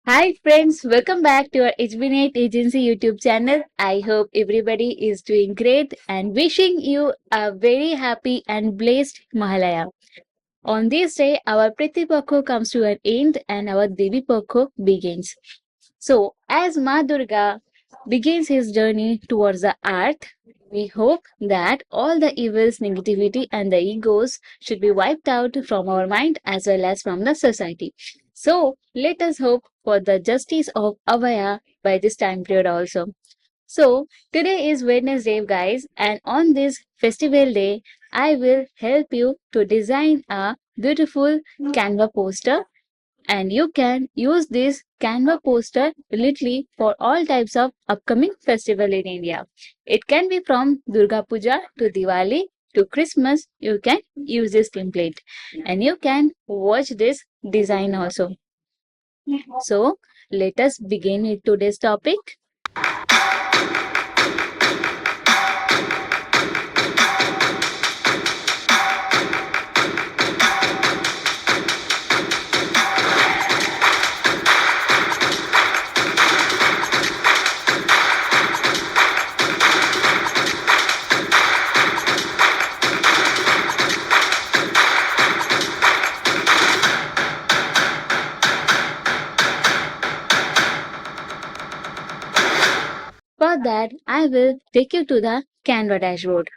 Hi friends, welcome back to our HBNet agency YouTube channel. I hope everybody is doing great and wishing you a very happy and blessed Mahalaya. On this day, our Priti Pakho comes to an end and our Devi Pakho begins. So, as Ma Durga begins his journey towards the earth, we hope that all the evils, negativity, and the egos should be wiped out from our mind as well as from the society. So, let us hope for the justice of Avaya by this time period also. So, today is Wednesday, guys, and on this festival day, I will help you to design a beautiful Canva poster, and you can use this Canva poster literally for all types of upcoming festival in India. It can be from Durga Puja to Diwali to Christmas. You can use this template and you can watch this design also. So let us begin with today's topic. For that, I will take you to the Canva dashboard.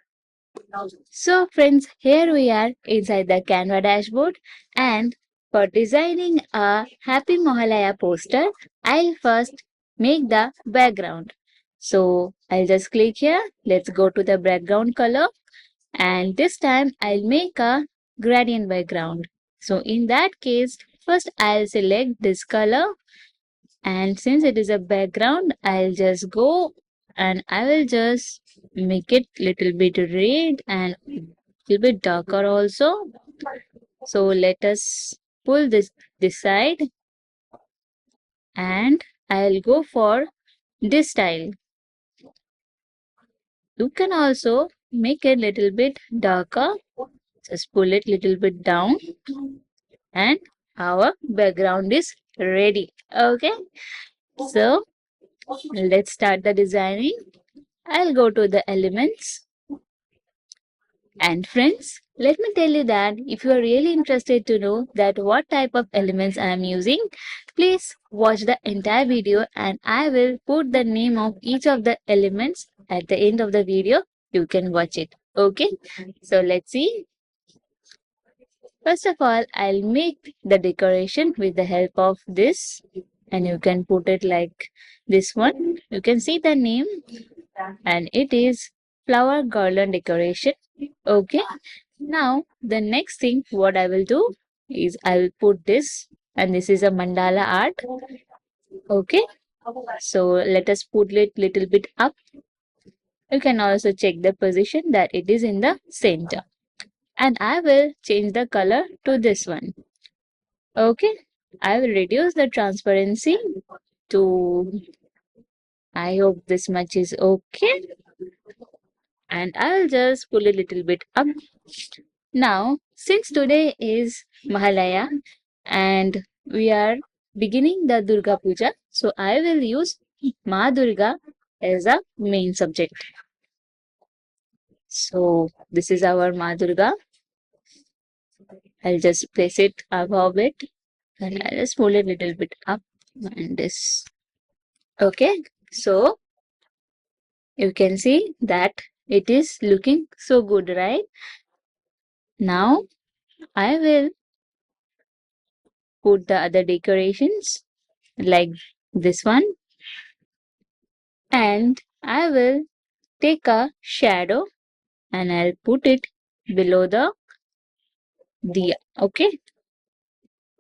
So friends, here we are inside the Canva dashboard, and for designing a Happy Mohalaya poster, I'll first make the background. So I'll just click here. Let's go to the background color, and this time I'll make a gradient background. So in that case, first I'll select this color, and since it is a background, I'll just go and I will just make it little bit red and little bit darker also. So let us pull this side, and I'll go for this style. You can also make it little bit darker. Just pull it little bit down, and our background is ready. Okay, so let's start the designing. I'll go to the elements. And friends, let me tell you that if you are really interested to know that what type of elements I am using, please watch the entire video and I will put the name of each of the elements at the end of the video. You can watch it. Okay, so let's see. First of all, I'll make the decoration with the help of this, and you can put it like this one. You can see the name, and it is flower garland decoration. Okay, now the next thing what I will do is I will put this, and this is a mandala art. Okay, so let us put it little bit up. You can also check the position that it is in the center, and I will change the color to this one. Okay, I will reduce the transparency to, I hope this much is okay, and I'll just pull a little bit up. Now, since today is Mahalaya and we are beginning the Durga Puja, so I will use Ma Durga as a main subject. So, this is our Ma Durga. I'll just place it above it and I'll just pull it a little bit up and this. Okay, so you can see that it is looking so good, right? Now, I will put the other decorations like this one, and I will take a shadow and I'll put it below the diya. Okay,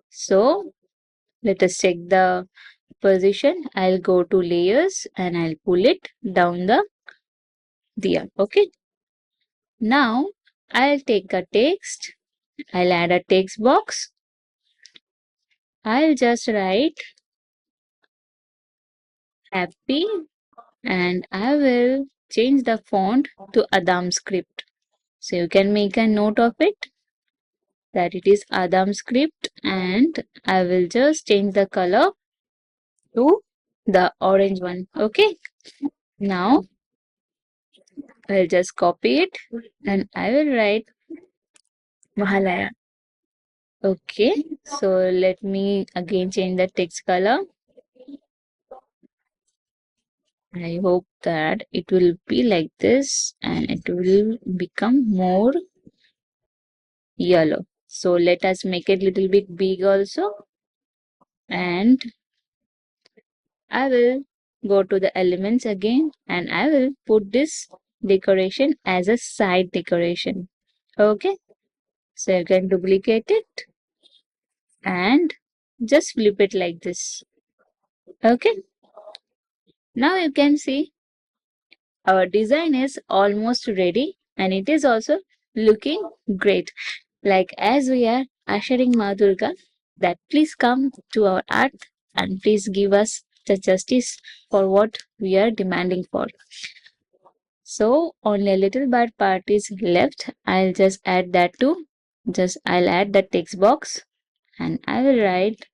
so let us check the position. I'll go to layers and I'll pull it down the diya. Okay, now I'll take a text. I'll add a text box. I'll just write happy, and I will change the font to Adam script. So you can make a note of it that it is Adam script, and I will just change the color to the orange one. Okay. Now I'll just copy it and I will write Mahalaya. Okay. So let me again change the text color. I hope that it will be like this and it will become more yellow. So let us make it little bit big also, and I will go to the elements again and I will put this decoration as a side decoration. Okay, so you can duplicate it and just flip it like this. Okay, now you can see our design is almost ready and it is also looking great. Like as we are ushering Ma Durga, that please come to our art and please give us the justice for what we are demanding for. So only a little bit part is left. I'll just add that too. I'll add the text box and I will write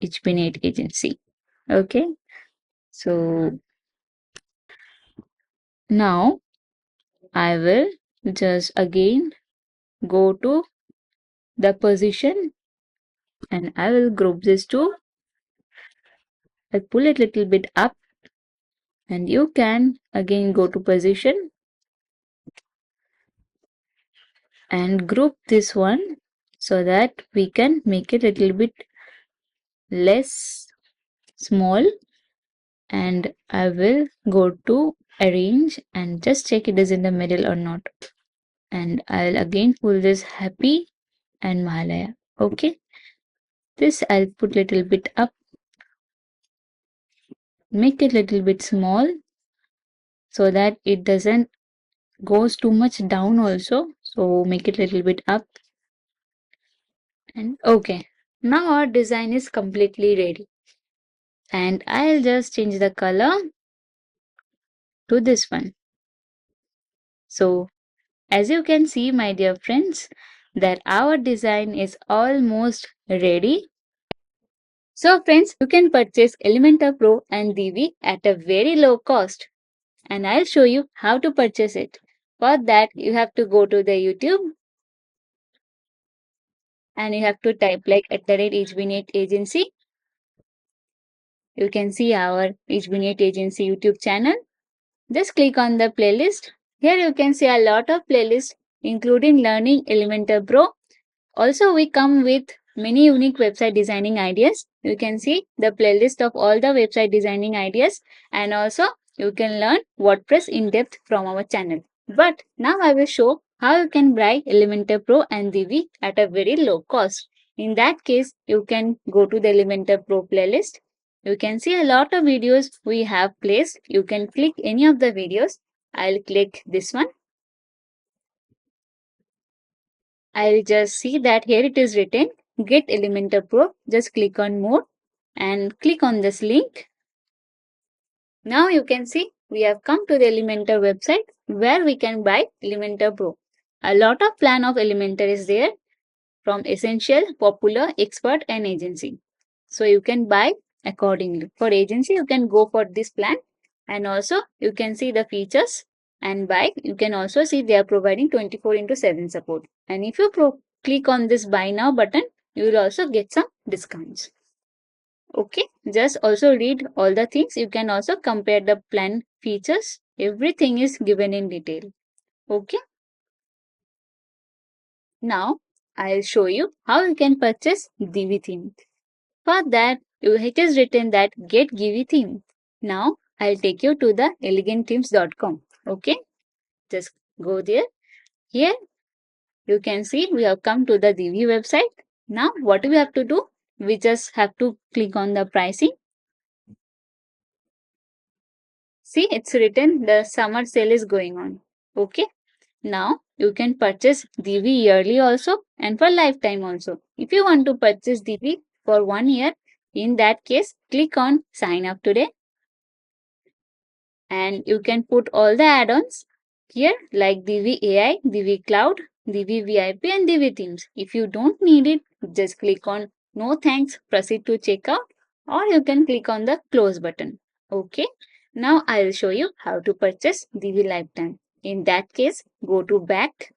HBNet agency. Okay. So now I will just again go to the position and I will group this too. I'll pull it little bit up and you can again go to position and group this one so that we can make it a little bit less small, and I will go to arrange and just check it is in the middle or not, and I'll again pull this happy and Mahalaya. Okay, this I'll put little bit up, make it little bit small so that it doesn't goes too much down also, so make it little bit up. And okay, now our design is completely ready and I'll just change the color to this one. So as you can see, my dear friends, that our design is almost ready. So friends, you can purchase Elementor Pro and Divi at a very low cost, and I'll show you how to purchase it. For that, you have to go to the YouTube and you have to type like @HBNet agency. You can see our HBNet agency YouTube channel. Just click on the playlist. Here you can see a lot of playlists including Learning Elementor Pro. Also, we come with many unique website designing ideas. You can see the playlist of all the website designing ideas, and also you can learn WordPress in depth from our channel. But now I will show how you can buy Elementor Pro and Divi at a very low cost. In that case, you can go to the Elementor Pro playlist. You can see a lot of videos we have placed. You can click any of the videos. I'll click this one. I'll just see that here it is written Get Elementor Pro. Just click on More and click on this link. Now you can see we have come to the Elementor website where we can buy Elementor Pro. A lot of plan of Elementor is there from Essential, Popular, Expert and Agency. So you can buy accordingly. For agency, you can go for this plan and also you can see the features and buy. You can also see they are providing 24/7 support. And if you click on this buy now button, you will also get some discounts. Okay, just also read all the things. You can also compare the plan features. Everything is given in detail. Okay. Now, I'll show you how you can purchase Divi theme. For that, it is written that get Divi theme. Now, I'll take you to the elegantthemes.com. Okay, just go there. Here, you can see we have come to the Divi website. Now, what we have to do? We just have to click on the pricing. See, it's written the summer sale is going on. Okay. Now, you can purchase Divi yearly also and for lifetime also. If you want to purchase Divi for 1 year, in that case, click on sign up today. And you can put all the add-ons here like Divi AI, Divi Cloud, Divi VIP and Divi Themes. If you don't need it, just click on No thanks, proceed to checkout, or you can click on the close button. Okay. Now I will show you how to purchase Divi Lifetime. In that case, go to back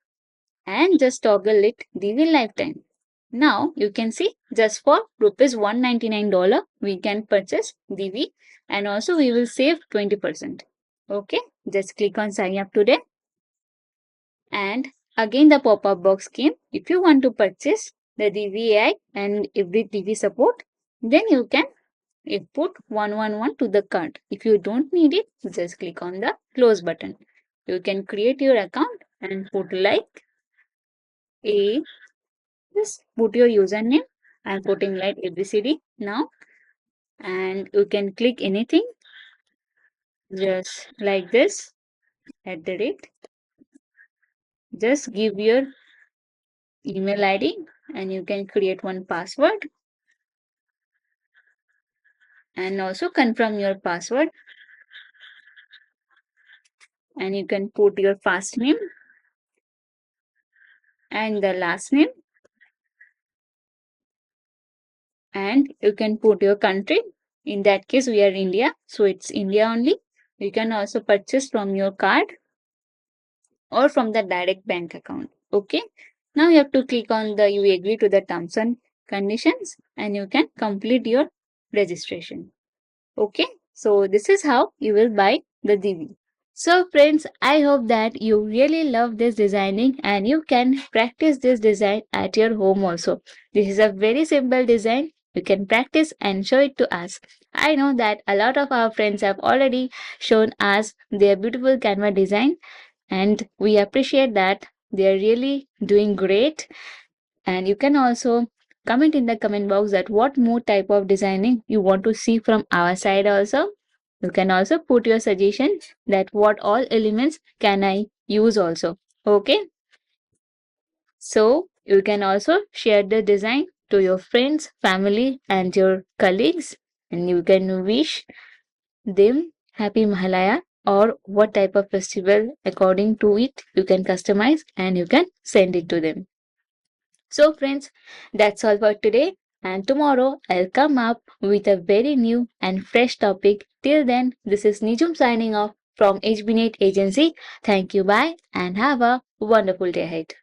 and just toggle it Divi Lifetime. Now you can see just for rupees $199 we can purchase Divi, and also we will save 20%. Okay, just click on sign up today, and again the pop-up box came. If you want to purchase the Divi AI and every Divi support, then you can put 111 to the cart. If you don't need it, just click on the close button. You can create your account and put like a, just put your username. I'm putting like ABCD now, and you can click anything just like this at the rate. Just give your email ID and you can create one password and also confirm your password, and you can put your first name and the last name, and you can put your country. In that case we are India, so it's India only. You can also purchase from your card or from the direct bank account. Okay, now you have to click on the you agree to the terms and conditions and you can complete your registration. Okay, so this is how you will buy the Divi. So friends, I hope that you really love this designing and you can practice this design at your home also. This is a very simple design. You can practice and show it to us. I know that a lot of our friends have already shown us their beautiful Canva design, and we appreciate that they are really doing great. And you can also comment in the comment box that what more type of designing you want to see from our side also. You can also put your suggestion that what all elements can I use also. Okay, so you can also share the design to your friends, family and your colleagues, and you can wish them happy Mahalaya or what type of festival according to it you can customize and you can send it to them. So friends, that's all for today, and tomorrow I'll come up with a very new and fresh topic. Till then, this is Nijum signing off from HBNet Agency. Thank you, bye, and have a wonderful day ahead.